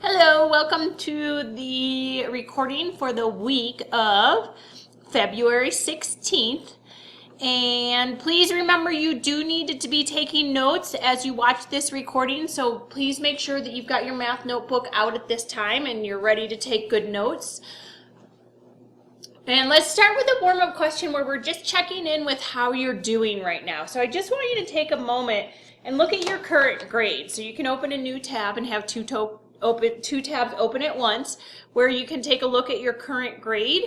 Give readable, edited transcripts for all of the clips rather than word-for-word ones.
Hello, welcome to the recording for the week of February 16th. And please remember you do need to be taking notes as you watch this recording, so please make sure that you've got your math notebook out at this time and you're ready to take good notes. And let's start with a warm-up question where we're just checking in with how you're doing right now. So I just want you to take a moment and look at your current grade. So you can open a new tab and have two tabs open at once where you can take a look at your current grade,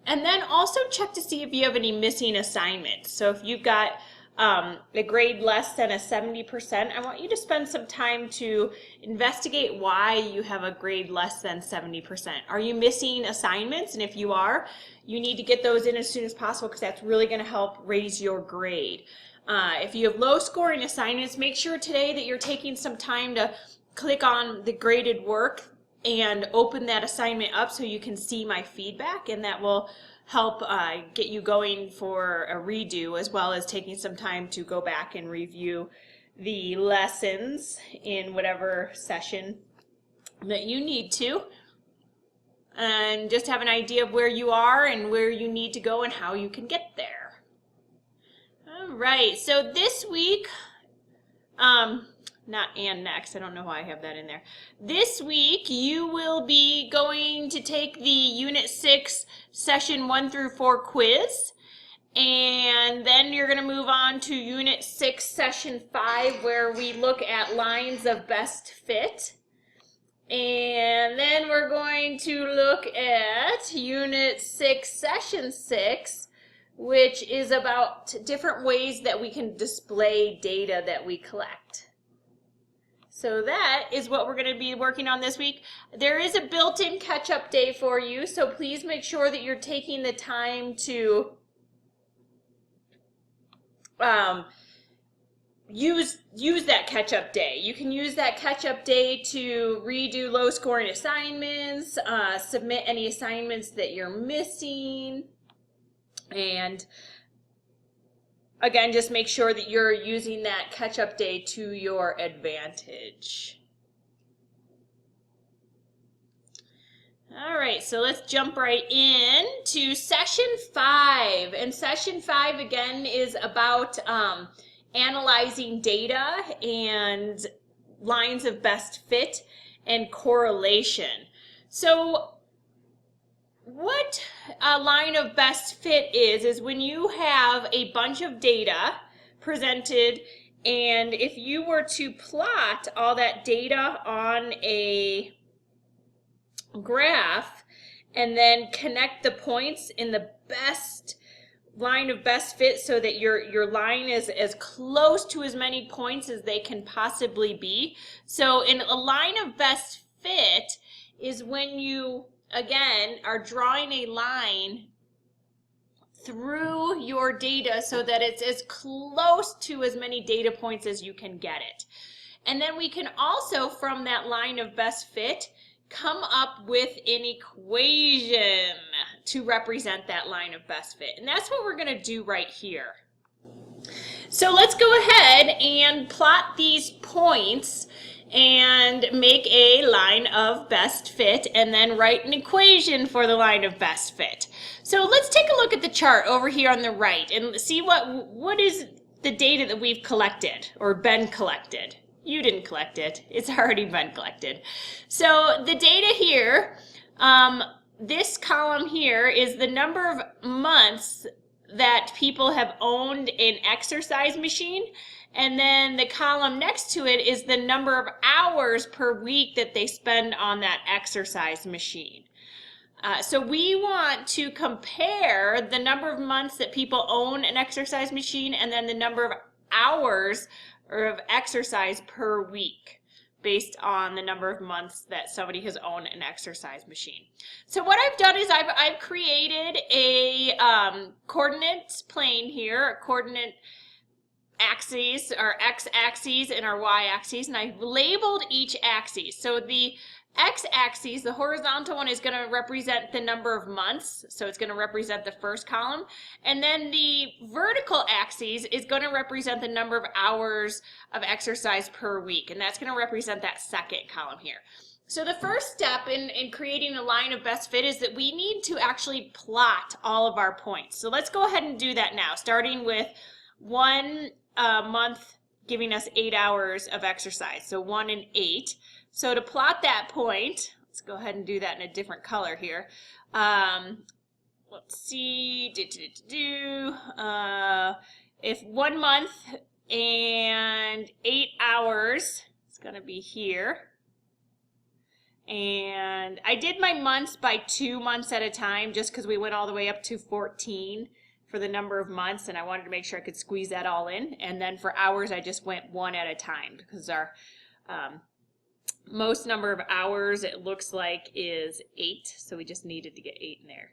and then also check to see if you have any missing assignments. So if you've got a grade less than a 70%, I want you to spend some time to investigate why you have a grade less than 70%. Are you missing assignments? And if you are, you need to get those in as soon as possible because that's really going to help raise your grade. If you have low scoring assignments, make sure today that you're taking some time to click on the graded work and open that assignment up so you can see my feedback, and that will help get you going for a redo, as well as taking some time to go back and review the lessons in whatever session that you need to, and just have an idea of where you are and where you need to go and how you can get there. All right, so this week, not and next, I don't know why I have that in there. This week you will be going to take the Unit 6 Session 1 through 4 quiz, and then you're going to move on to Unit 6 Session 5 where we look at lines of best fit. And then we're going to look at Unit 6 Session 6, which is about different ways that we can display data that we collect. So that is what we're going to be working on this week. There is a built-in catch-up day for you, so please make sure that you're taking the time to use that catch-up day. You can use that catch-up day to redo low-scoring assignments, submit any assignments that you're missing, and again, just make sure that you're using that catch-up day to your advantage. All right, so let's jump right in to Session 5. And Session 5, again, is about analyzing data and lines of best fit and correlation. So what a line of best fit is when you have a bunch of data presented, and if you were to plot all that data on a graph and then connect the points in the best line of best fit so that your line is as close to as many points as they can possibly be. So in a line of best fit is when you again are drawing a line through your data so that it's as close to as many data points as you can get it. And then we can also, from that line of best fit, come up with an equation to represent that line of best fit. And that's what we're going to do right here. So let's go ahead and plot these points and make a line of best fit, and then write an equation for the line of best fit. So let's take a look at the chart over here on the right and see what is the data that we've collected or been collected. You didn't collect it, it's already been collected. So the data here, this column here is the number of months that people have owned an exercise machine, and then the column next to it is the number of hours per week that they spend on that exercise machine. So we want to compare the number of months that people own an exercise machine and then the number of hours of exercise per week based on the number of months that somebody has owned an exercise machine. So what I've done is I've created a coordinate plane here, a coordinate axes, our x-axis and our y-axis, and I've labeled each axis. So the x-axis, the horizontal one, is going to represent the number of months, so it's going to represent the first column, and then the vertical axis is going to represent the number of hours of exercise per week, and that's going to represent that second column here. So the first step in creating a line of best fit is that we need to actually plot all of our points. So let's go ahead and do that now, starting with 1 month giving us 8 hours of exercise. So 1 and 8. So to plot that point, let's go ahead and do that in a different color here. Let's see, if 1 month and 8 hours, it's going to be here. And I did my months by 2 months at a time just because we went all the way up to 14 for the number of months, and I wanted to make sure I could squeeze that all in. And then for hours, I just went 1 at a time because our most number of hours, it looks like, is 8, so we just needed to get 8 in there.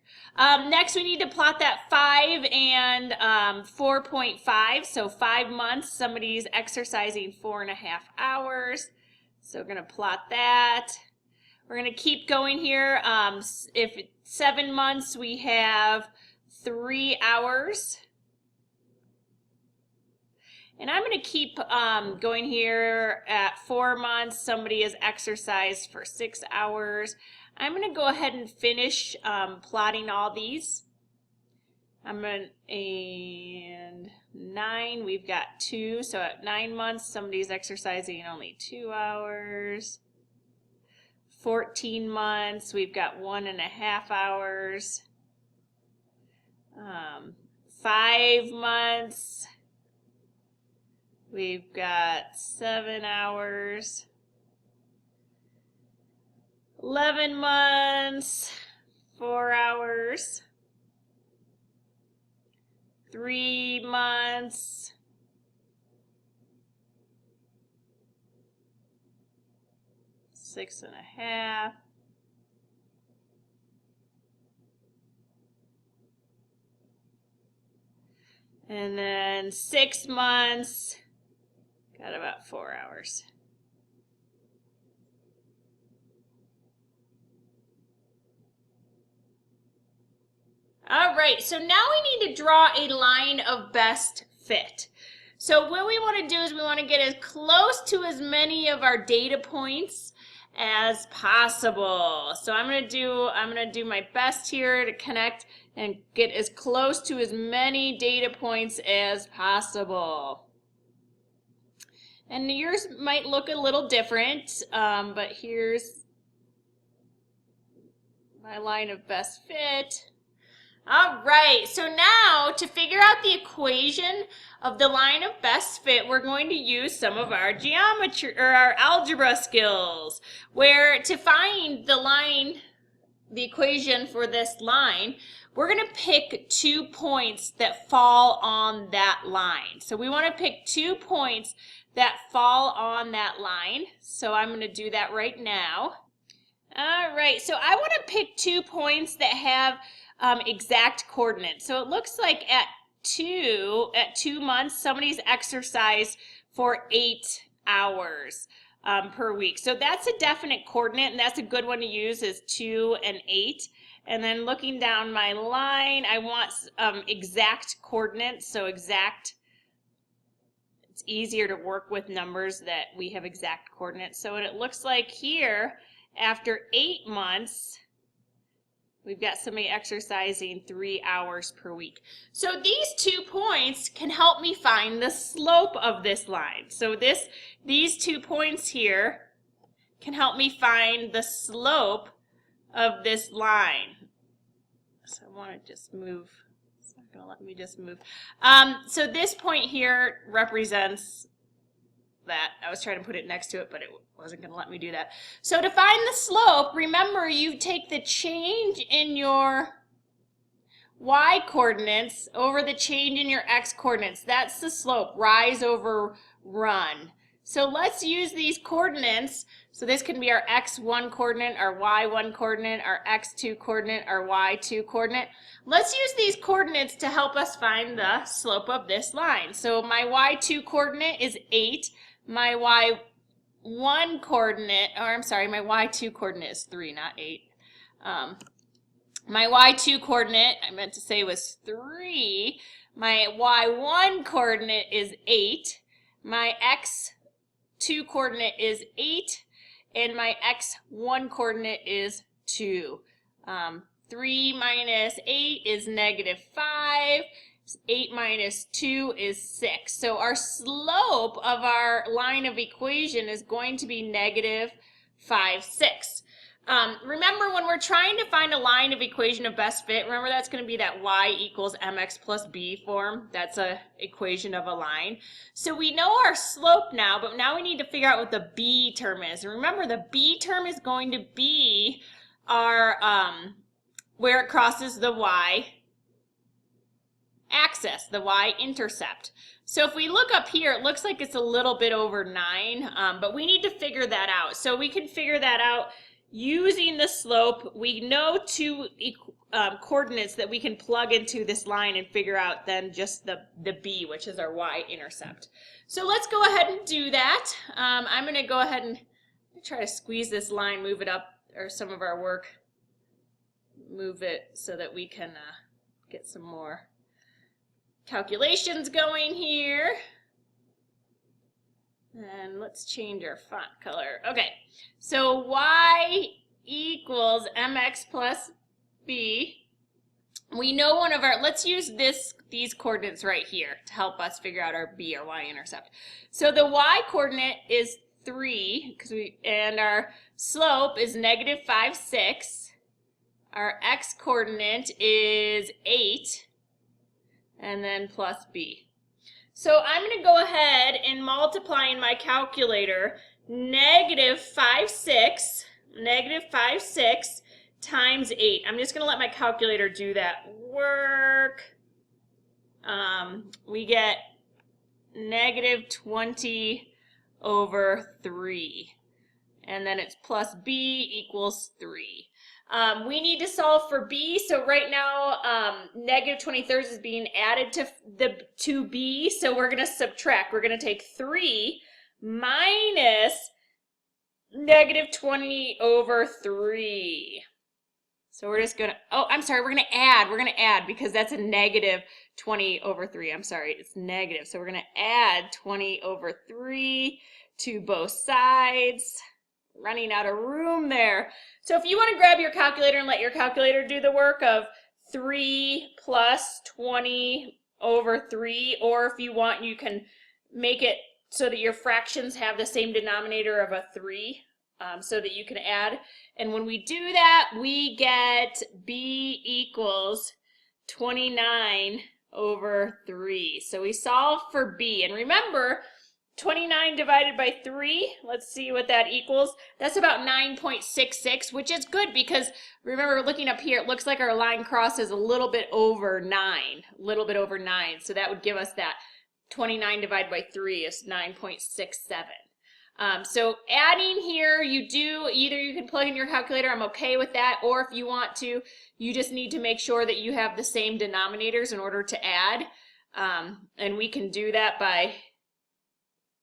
Next, we need to plot that 5 and 4.5. So 5 months, somebody's exercising 4.5 hours. So we're going to plot that. We're going to keep going here. If 7 months, we have 3 hours. And I'm going to keep going here. At 4 months, somebody has exercised for 6 hours. I'm going to go ahead and finish plotting all these. And 9, we've got 2. So at 9 months, somebody's exercising only 2 hours. 14 months, we've got 1.5 hours. 5 months, we've got 7 hours. 11 months, 4 hours. 3 months. 6.5. And then 6 months, got about 4 hours. All right, so now we need to draw a line of best fit. So what we want to do is we want to get as close to as many of our data points as possible. So I'm going to do my best here to connect and get as close to as many data points as possible. And yours might look a little different, but here's my line of best fit. All right, so now to figure out the equation of the line of best fit, we're going to use some of our geometry or our algebra skills, where to find the equation for this line, we're going to pick 2 points that fall on that line. So we want to pick 2 points that fall on that line. So I'm going to do that right now. All right, so I want to pick 2 points that have exact coordinates. So it looks like at 2 months, somebody's exercised for 8 hours per week. So that's a definite coordinate, and that's a good one to use, is 2 and 8. And then looking down my line, I want exact coordinates. So exact, it's easier to work with numbers that we have exact coordinates. So it looks like here, after 8 months, we've got somebody exercising 3 hours per week. So these 2 points can help me find the slope of this line. So these 2 points here can help me find the slope of this line. So I want to just move. It's not going to let me just move. So this point here represents that. I was trying to put it next to it, but it wasn't going to let me do that. So to find the slope, remember, you take the change in your y coordinates over the change in your x coordinates. That's the slope, rise over run. So let's use these coordinates. So this can be our x1 coordinate, our y1 coordinate, our x2 coordinate, our y2 coordinate. Let's use these coordinates to help us find the slope of this line. So my y2 coordinate is 8. My y1 coordinate, or I'm sorry, my y2 coordinate is 3, not 8. My y2 coordinate, I meant to say, was 3. My y1 coordinate is 8. My x2 coordinate is 8. and my x1 coordinate is 2. 3 minus 8 is -5. 8 minus 2 is 6. So our slope of our line of equation is going to be -5, 6. Remember, when we're trying to find a line of equation of best fit, remember that's going to be that y equals mx plus b form. That's a equation of a line. So we know our slope now, but now we need to figure out what the b term is. And remember, the b term is going to be our where it crosses the y axis, the y-intercept. So if we look up here, it looks like it's a little bit over 9, but we need to figure that out. So we can figure that out using the slope. We know 2 coordinates that we can plug into this line and figure out then just the b, which is our y-intercept. So let's go ahead and do that. I'm going to go ahead and try to squeeze this line, move it up, or some of our work, move it so that we can get some more calculations going here. And let's change our font color. Okay, so y equals mx plus b. We know one of our, let's use these coordinates right here to help us figure out our b, our y-intercept. So the y coordinate is 3, and our slope is -5, 6. Our x coordinate is 8. And then plus b. So I'm going to go ahead and multiply in my calculator -5, 6 times 8. I'm just going to let my calculator do that work. We get -20/3. And then it's plus b equals 3. We need to solve for b, so right now -20/3 is being added to b, so we're going to subtract. We're going to take 3 minus -20/3. So we're just going to, oh, I'm sorry, we're going to add. We're going to add because that's a -20/3. I'm sorry, it's negative. So we're going to add 20/3 to both sides. Running out of room there. So if you want to grab your calculator and let your calculator do the work of 3 plus 20/3, or if you want, you can make it so that your fractions have the same denominator of a 3, so that you can add. And when we do that, we get b equals 29/3. So we solve for b. And remember, 29 divided by 3, let's see what that equals. That's about 9.66, which is good because, remember, looking up here, it looks like our line crosses a little bit over 9. So that would give us that 29 divided by 3 is 9.67. So adding here, either you can plug in your calculator, I'm okay with that, or if you want to, you just need to make sure that you have the same denominators in order to add. And we can do that by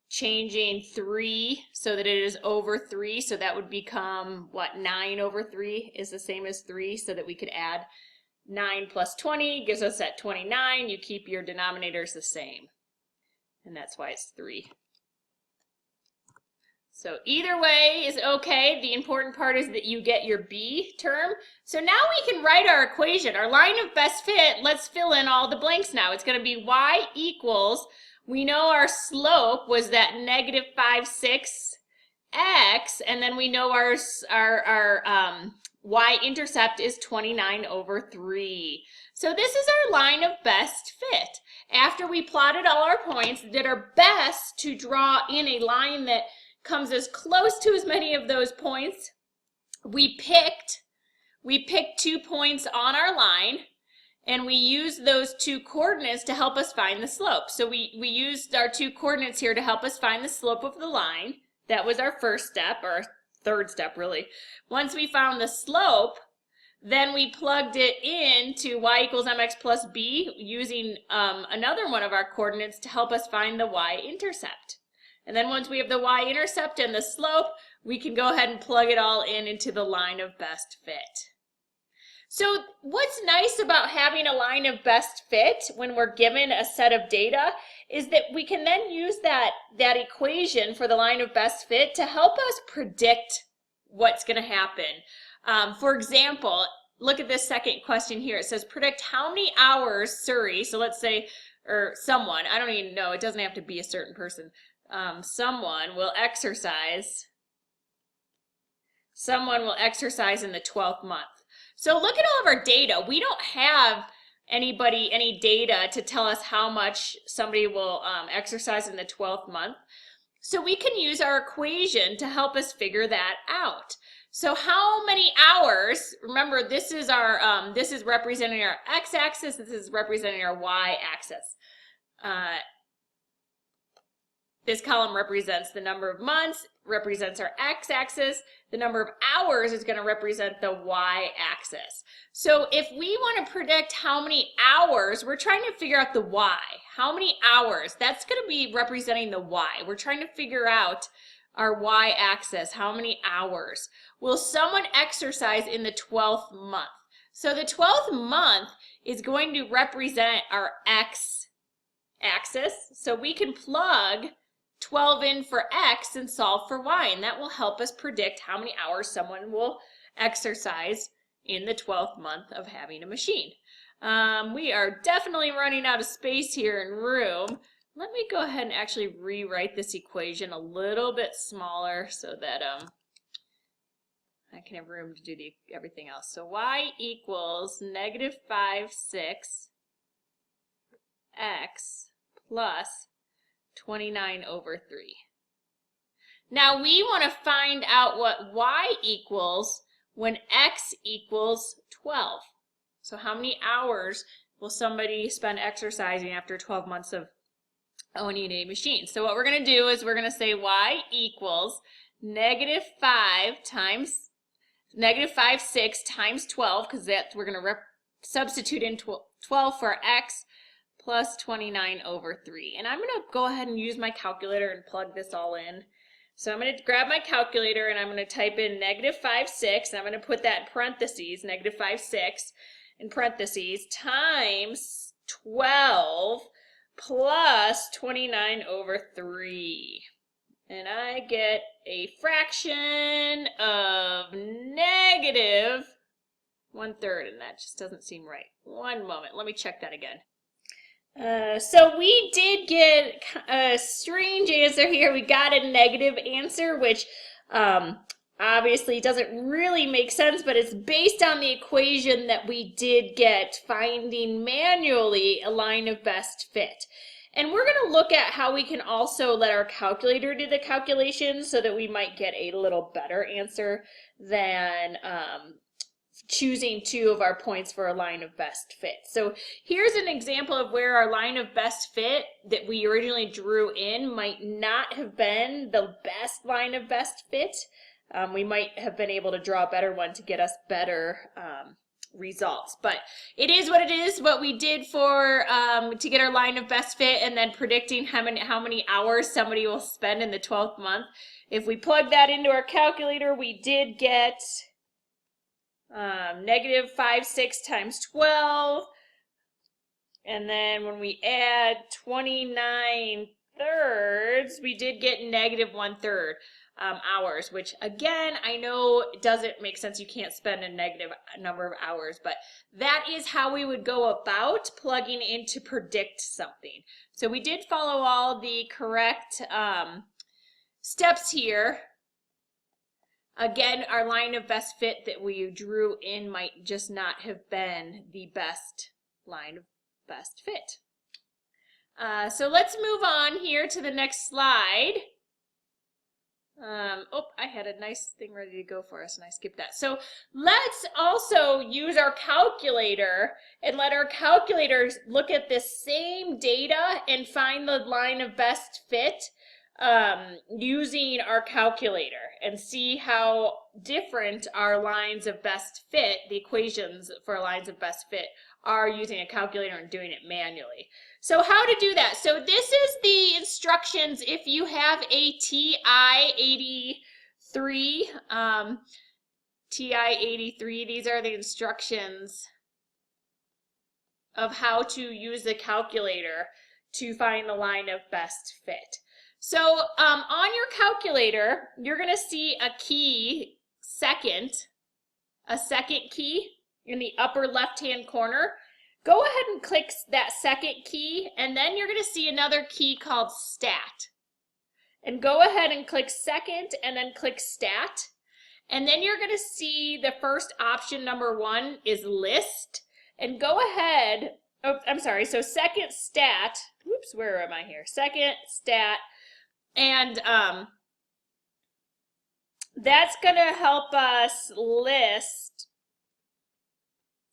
changing 3 so that it is over 3, so that would become, what, 9/3 is the same as 3, so that we could add 9 plus 20 gives us that 29. You keep your denominators the same, and that's why it's 3. So either way is okay. The important part is that you get your b term. So now we can write our equation. Our line of best fit, let's fill in all the blanks now. It's going to be y equals, we know our slope was that -5, 6 x, and then we know our y-intercept is 29/3. So this is our line of best fit. After we plotted all our points, did our best to draw in a line that comes as close to as many of those points. We picked 2 points on our line, and we used those 2 coordinates to help us find the slope. So we used our 2 coordinates here to help us find the slope of the line. That was our first step, or third step really. Once we found the slope, then we plugged it into y equals mx plus b using another one of our coordinates to help us find the y-intercept. And then once we have the y-intercept and the slope, we can go ahead and plug it all into the line of best fit. So what's nice about having a line of best fit when we're given a set of data is that we can then use that equation for the line of best fit to help us predict what's going to happen. For example, look at this second question here. It says predict how many hours Surrey, so let's say, or someone, I don't even know, it doesn't have to be a certain person, someone will exercise in the 12th month. So look at all of our data. We don't have any data to tell us how much somebody will exercise in the 12th month. So we can use our equation to help us figure that out. So how many hours, remember this is our this is representing our x-axis, this is representing our y-axis. This column represents the number of months, represents our x-axis. The number of hours is going to represent the y-axis. So if we want to predict how many hours, we're trying to figure out the y. How many hours? That's going to be representing the y. We're trying to figure out our y-axis, how many hours. Will someone exercise in the 12th month? So the 12th month is going to represent our x-axis. So we can plug 12 in for x and solve for y, and that will help us predict how many hours someone will exercise in the 12th month of having a machine. We are definitely running out of space here in room. Let me go ahead and actually rewrite this equation a little bit smaller so that I can have room to do everything else. So y equals negative 5, 6 x plus 29 over 3. Now we want to find out what y equals when x equals 12. So how many hours will somebody spend exercising after 12 months of owning a machine? So what we're going to do is we're going to say y equals negative 5 times, negative 5, 6 times 12, because we're going to substitute in 12 for x, plus 29 over 3. And I'm going to go ahead and use my calculator and plug this all in. So I'm going to grab my calculator and I'm going to type in negative 5, 6, and I'm going to put that in parentheses, negative 5, 6, in parentheses, times 12 plus 29 over 3. And I get a fraction of negative 1/3, and that just doesn't seem right. One moment, let me check that again. So we did get a strange answer here. We got a negative answer, which obviously doesn't really make sense, but it's based on the equation that we did get, finding manually a line of best fit. And we're going to look at how we can also let our calculator do the calculations so that we might get a little better answer than choosing 2 of our points for a line of best fit. So here's an example of where our line of best fit that we originally drew in might not have been the best line of best fit. We might have been able to draw a better one to get us better results. But it is what it is, what we did for to get our line of best fit, and then predicting how many hours somebody will spend in the 12th month. If we plug that into our calculator, we did get negative 5, 6 times 12, and then when we add 29 thirds, we did get negative 1/3 hours, which again, I know it doesn't make sense. You can't spend a negative number of hours, but that is how we would go about plugging in to predict something. So we did follow all the correct steps here. Again, our line of best fit that we drew in might just not have been the best line of best fit. So let's move on here to the next slide. I had a nice thing ready to go for us and I skipped that. So let's also use our calculator and let our calculators look at this same data and find the line of best fit using our calculator, and see how different our lines of best fit, the equations for lines of best fit, are using a calculator and doing it manually. So how to do that? So this is the instructions if you have a TI-83, TI-83, these are the instructions of how to use the calculator to find the line of best fit. So on your calculator, you're going to see a key, a second key in the upper left-hand corner. Go ahead and click that second key, and then you're going to see another key called Stat. And go ahead and click second, and then click Stat. And then you're going to see the first option, number 1, is List. And go ahead, oh, I'm sorry, so second Stat, whoops, where am I here? Second Stat, and that's going to help us list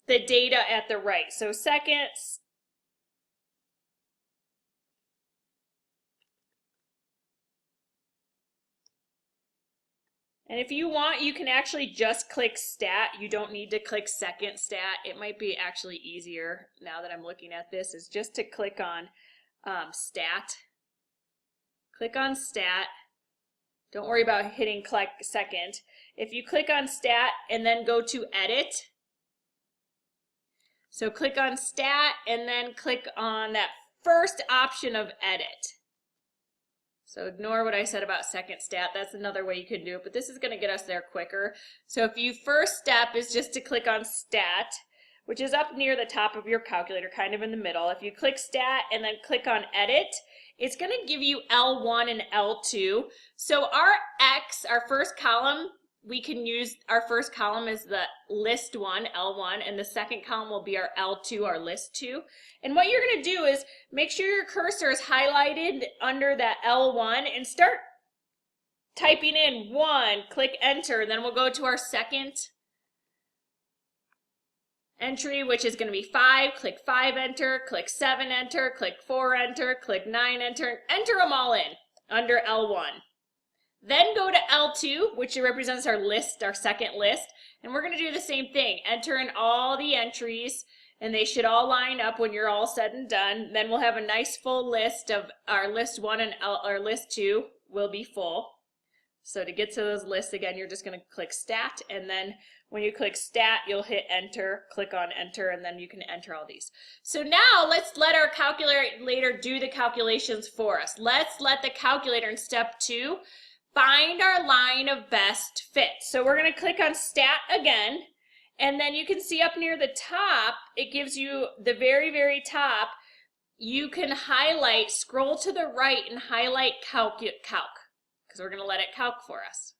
the data at the right. So second, and if you want, you can actually just click Stat. You don't need to click second Stat. It might be actually easier now that I'm looking at this, is just to click on Stat. Click on Stat. Don't worry about hitting click second. If you click on Stat and then go to Edit, so click on Stat and then click on that first option of Edit. So ignore what I said about second Stat. That's another way you can do it, but this is going to get us there quicker. So if you first step is just to click on Stat, which is up near the top of your calculator, kind of in the middle. If you click Stat and then click on Edit, it's going to give you L1 and L2. So our X, our first column, we can use our first column as the list 1, L1, and the second column will be our L2, our list 2. And what you're going to do is make sure your cursor is highlighted under that L1 and start typing in 1, click enter, and then we'll go to our second entry, which is going to be 5, click 5, enter, click 7, enter, click 4, enter, click 9, enter, enter them all in under L1. Then go to L2, which represents our list, our second list, and we're going to do the same thing. Enter in all the entries, and they should all line up when you're all said and done. Then we'll have a nice full list of our list 1 and our list 2 will be full. So to get to those lists, again, you're just going to click Stat, and then when you click Stat, you'll hit Enter, click on Enter, and then you can enter all these. So now let's let our calculator do the calculations for us. Let's let the calculator in step 2 find our line of best fit. So we're going to click on Stat again, and then you can see up near the top, it gives you the very, very top, you can highlight, scroll to the right and highlight Calc, because we're going to let it calc for us.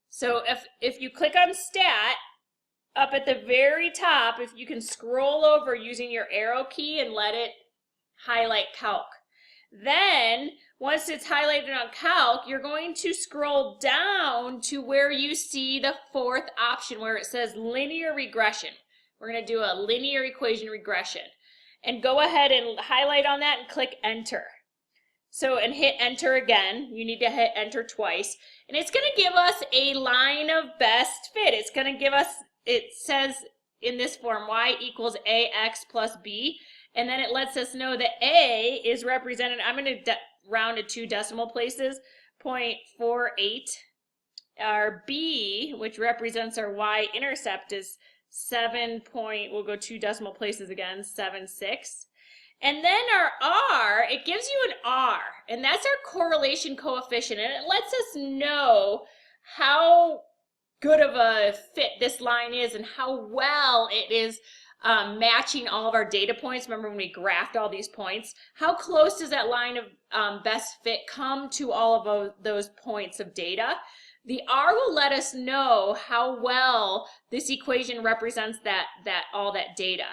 So if you click on Stat, up at the very top, if you can scroll over using your arrow key and let it highlight Calc. Then, once it's highlighted on Calc, you're going to scroll down to where you see the fourth option where it says linear regression. We're going to do a linear equation regression. And go ahead and highlight on that and click Enter. So, and hit Enter again. You need to hit Enter twice. And it's going to give us a line of best fit. It's going to give us, it says in this form, y equals ax plus b. And then it lets us know that A is represented, I'm going to round to 2 decimal places, 0.48. Our B, which represents our y-intercept, is 7. We'll go 2 decimal places again, 76. And then our R, it gives you an R, and that's our correlation coefficient, and it lets us know how good of a fit this line is and how well it is matching all of our data points. Remember when we graphed all these points? How close does that line of best fit come to all of those points of data? The R will let us know how well this equation represents all that data.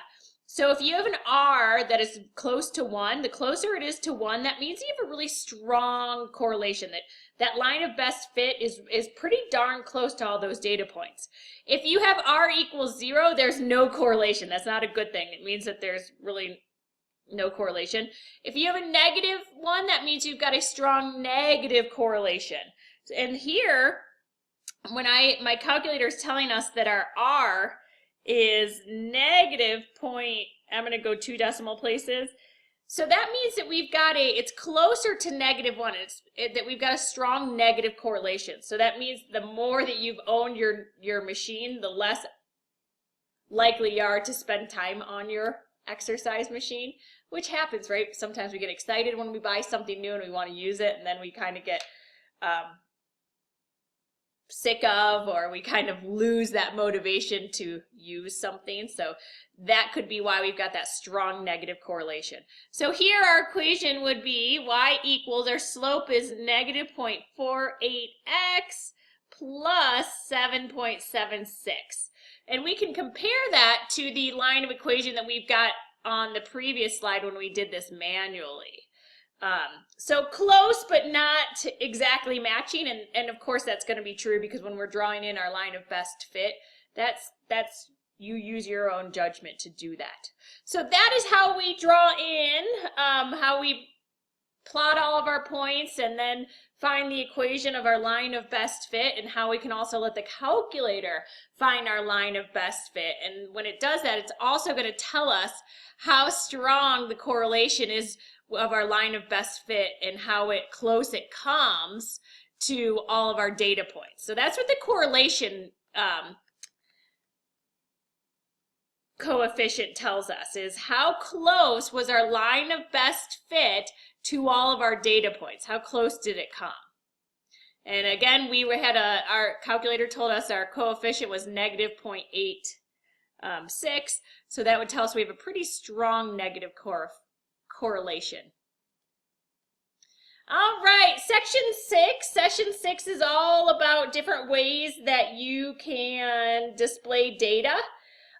So if you have an R that is close to 1, the closer it is to 1, that means you have a really strong correlation, that line of best fit is pretty darn close to all those data points. If you have R equals 0, there's no correlation. That's not a good thing. It means that there's really no correlation. If you have a negative 1, that means you've got a strong negative correlation. And here, when my calculator is telling us that our R is negative point, I'm going to go 2 decimal places. So that means that we've got it's closer to negative 1, that we've got a strong negative correlation. So that means the more that you've owned your machine, the less likely you are to spend time on your exercise machine. which happens, right? Sometimes we get excited when we buy something new and we want to use it, and then we kind of get sick of, or we kind of lose that motivation to use something. So that could be why we've got that strong negative correlation. So here our equation would be y equals, our slope is negative 0.48x plus 7.76. And we can compare that to the line of equation that we've got on the previous slide when we did this manually. So close, but not exactly matching, and of course that's going to be true because when we're drawing in our line of best fit, that's you use your own judgment to do that. So that is how we draw in, how we plot all of our points and then find the equation of our line of best fit, and how we can also let the calculator find our line of best fit. And when it does that, it's also going to tell us how strong the correlation is of our line of best fit and how close it comes to all of our data points. So that's what the correlation coefficient tells us, is how close was our line of best fit to all of our data points. How close did it come? And again, we had our calculator told us our coefficient was negative 0.86, so that would tell us we have a pretty strong negative correlation. All right, section 6. Session 6 is all about different ways that you can display data.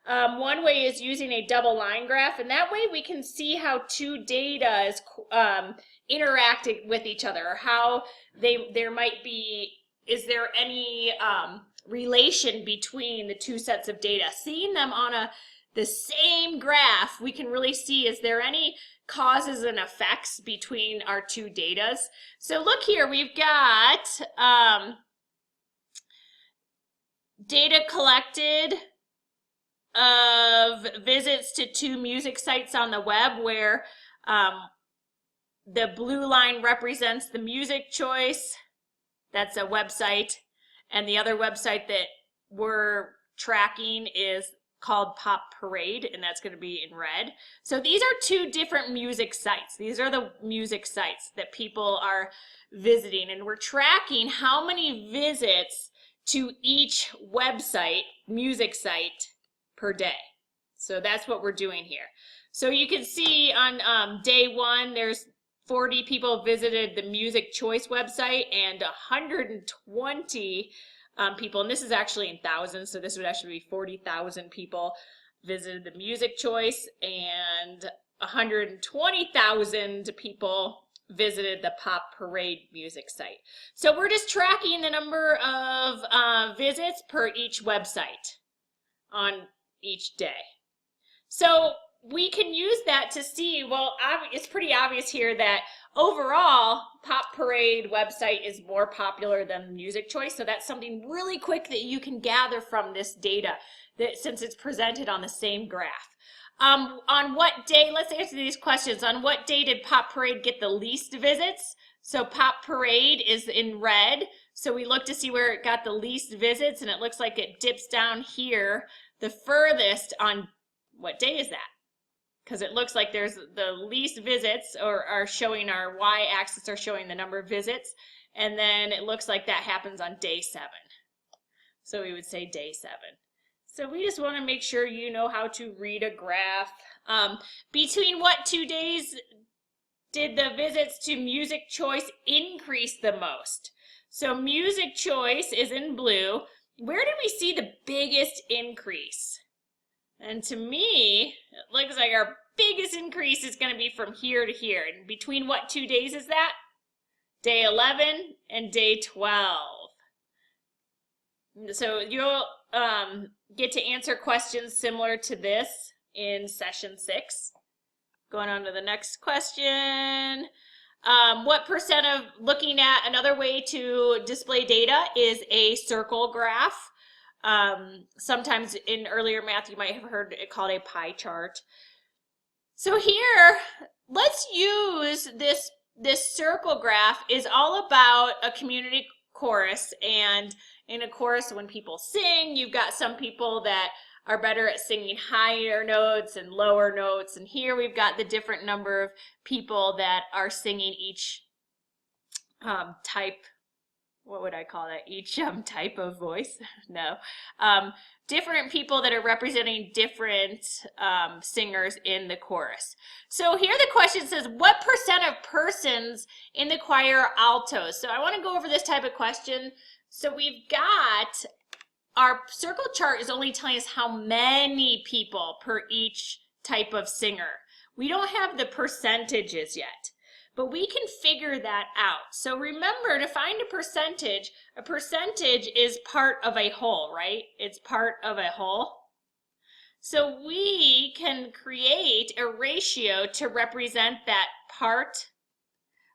One way is using a double line graph, and that way we can see how two data is interacting with each other, or how there might be, is there any relation between the two sets of data. Seeing them on the same graph, we can really see, is there any causes and effects between our two datas. So look here, we've got data collected of visits to 2 music sites on the web, where the blue line represents the music choice. That's a website. And the other website that we're tracking is called Pop Parade, and that's going to be in red. So these are 2 different music sites. These are the music sites that people are visiting, and we're tracking how many visits to each website, music site, per day. So that's what we're doing here. So you can see on day 1, there's 40 people visited the Music Choice website, and 120 people, and this is actually in thousands, so this would actually be 40,000 people visited the Music Choice, and 120,000 people visited the Pop Parade music site. So we're just tracking the number of visits per each website on each day. So we can use that to see, well, it's pretty obvious here that overall, Pop Parade website is more popular than Music Choice, so that's something really quick that you can gather from this data, that since it's presented on the same graph. On what day, let's answer these questions. On what day did Pop Parade get the least visits? So Pop Parade is in red, so we look to see where it got the least visits, and it looks like it dips down here the furthest. On what day is that? Because it looks like there's the least visits, or are showing, our y-axis are showing the number of visits, and then it looks like that happens on day 7. So we would say day 7. So we just want to make sure you know how to read a graph. Between what 2 days did the visits to Music Choice increase the most? So Music Choice is in blue. Where did we see the biggest increase? And to me, it looks like our biggest increase is going to be from here to here. And between what 2 days is that? Day 11 and day 12. So you'll get to answer questions similar to this in session 6. Going on to the next question. What percent of, looking at another way to display data is a circle graph. Sometimes in earlier math you might have heard it called a pie chart. So here, let's use this circle graph. Is all about a community chorus, and in a chorus when people sing, you've got some people that are better at singing higher notes and lower notes. And here we've got the different number of people that are singing each type, what would I call that? Each type of voice? No. Different people that are representing different singers in the chorus. So here the question says, what percent of persons in the choir are altos? So I want to go over this type of question. So we've got, our circle chart is only telling us how many people per each type of singer. We don't have the percentages yet, but we can figure that out. So remember, to find a percentage is part of a whole, right? It's part of a whole. So we can create a ratio to represent that part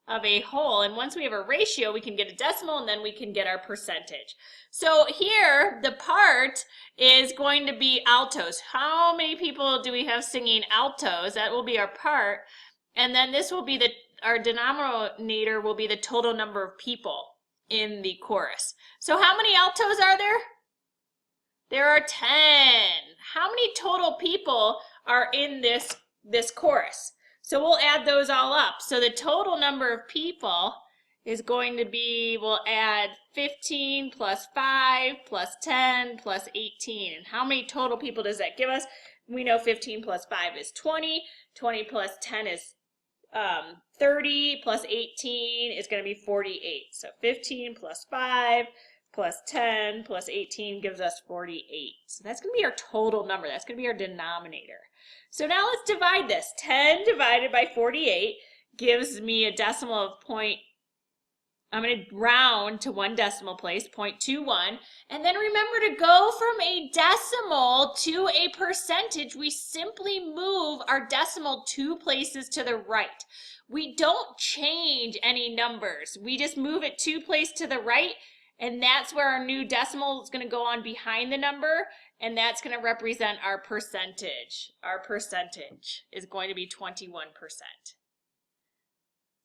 of a whole. And once we have a ratio, we can get a decimal, and then we can get our percentage. So here, the part is going to be altos. How many people do we have singing altos? That will be our part. And then this will be our denominator will be the total number of people in the chorus. So how many altos are there? There are 10. How many total people are in this chorus? So we'll add those all up. So the total number of people is going to be, we'll add 15 plus 5 plus 10 plus 18. And how many total people does that give us? We know 15 plus 5 is 20. 20 plus 10 is 30 plus 18 is going to be 48. So 15 plus 5 plus 10 plus 18 gives us 48. So that's going to be our total number. That's going to be our denominator. So now let's divide this. 10 divided by 48 gives me a decimal of I'm going to round to one decimal place, 0.21. And then remember, to go from a decimal to a percentage, we simply move our decimal 2 places to the right. We don't change any numbers. We just move it 2 places to the right, and that's where our new decimal is going to go on behind the number, and that's going to represent our percentage. Our percentage is going to be 21%.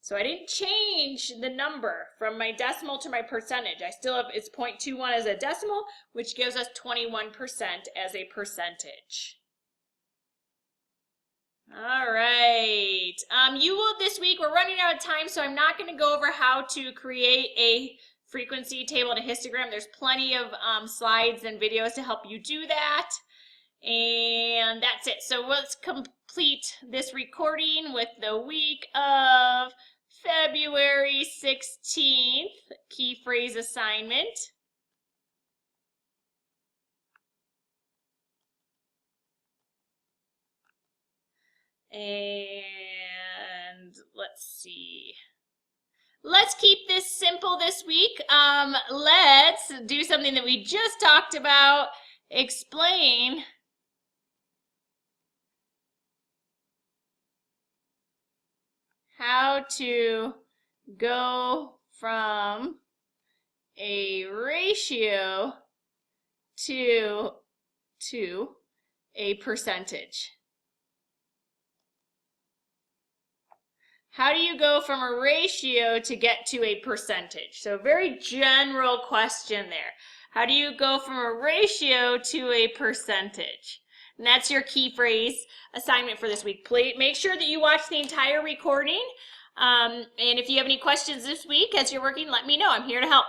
So I didn't change the number from my decimal to my percentage. I still have, it's 0.21 as a decimal, which gives us 21% as a percentage. All right. You will this week, we're running out of time, so I'm not going to go over how to create a frequency table and a histogram. There's plenty of slides and videos to help you do that. And that's it. So let's complete this recording with the week of February 16th key phrase assignment. And let's see. Let's keep this simple this week. Let's do something that we just talked about. Explain how to go from a ratio to a percentage. How do you go from a ratio to get to a percentage? So very general question there. How do you go from a ratio to a percentage? And that's your key phrase assignment for this week. Please make sure that you watch the entire recording. And if you have any questions this week as you're working, let me know. I'm here to help.